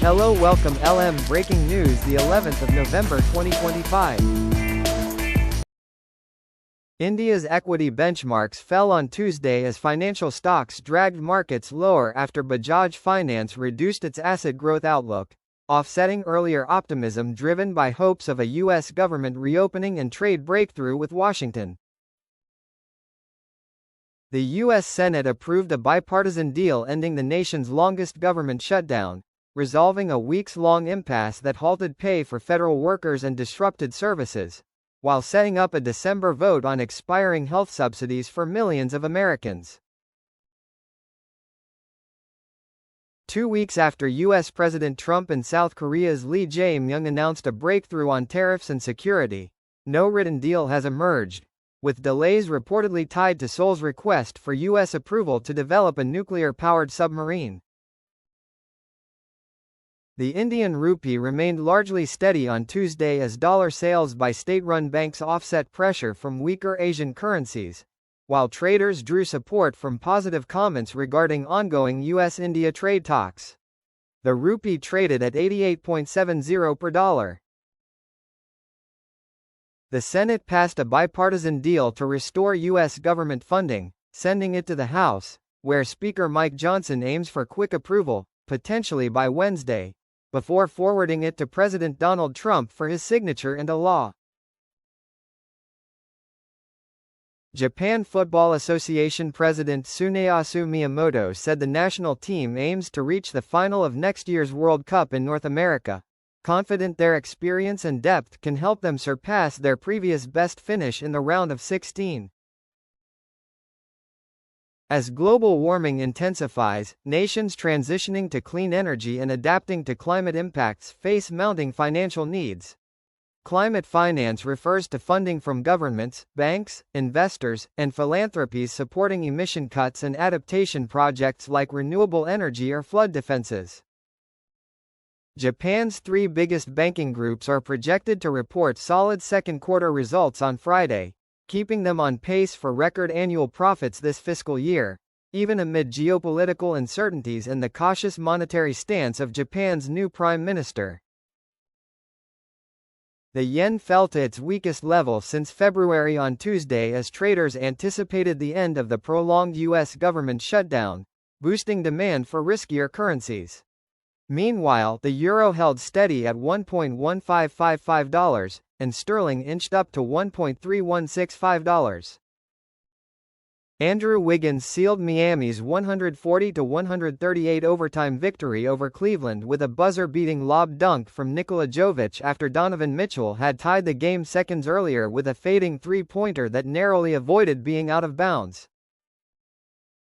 Hello, welcome LM Breaking News, the 11th of November 2025. India's equity benchmarks fell on Tuesday as financial stocks dragged markets lower after Bajaj Finance reduced its asset growth outlook, offsetting earlier optimism driven by hopes of a U.S. government reopening and trade breakthrough with Washington. The U.S. Senate approved a bipartisan deal ending the nation's longest government shutdown, resolving a weeks-long impasse that halted pay for federal workers and disrupted services, while setting up a December vote on expiring health subsidies for millions of Americans. 2 weeks after U.S. President Trump and South Korea's Lee Jae-myung announced a breakthrough on tariffs and security, no written deal has emerged, with delays reportedly tied to Seoul's request for U.S. approval to develop a nuclear-powered submarine. The Indian rupee remained largely steady on Tuesday as dollar sales by state-run banks offset pressure from weaker Asian currencies, while traders drew support from positive comments regarding ongoing U.S.-India trade talks. The rupee traded at 88.70 per dollar. The Senate passed a bipartisan deal to restore U.S. government funding, sending it to the House, where Speaker Mike Johnson aims for quick approval, potentially by Wednesday, before forwarding it to President Donald Trump for his signature into law. Japan Football Association President Tsuneyasu Miyamoto said the national team aims to reach the final of next year's World Cup in North America, confident their experience and depth can help them surpass their previous best finish in the round of 16. As global warming intensifies, nations transitioning to clean energy and adapting to climate impacts face mounting financial needs. Climate finance refers to funding from governments, banks, investors, and philanthropies supporting emission cuts and adaptation projects like renewable energy or flood defenses. Japan's 3 biggest banking groups are projected to report solid second-quarter results on Friday, keeping them on pace for record annual profits this fiscal year, even amid geopolitical uncertainties and the cautious monetary stance of Japan's new prime minister. The yen fell to its weakest level since February on Tuesday as traders anticipated the end of the prolonged U.S. government shutdown, boosting demand for riskier currencies. Meanwhile, the euro held steady at $1.1555, and sterling inched up to $1.3165. Andrew Wiggins sealed Miami's 140-138 overtime victory over Cleveland with a buzzer-beating lob dunk from Nikola Jovic after Donovan Mitchell had tied the game seconds earlier with a fading three-pointer that narrowly avoided being out of bounds.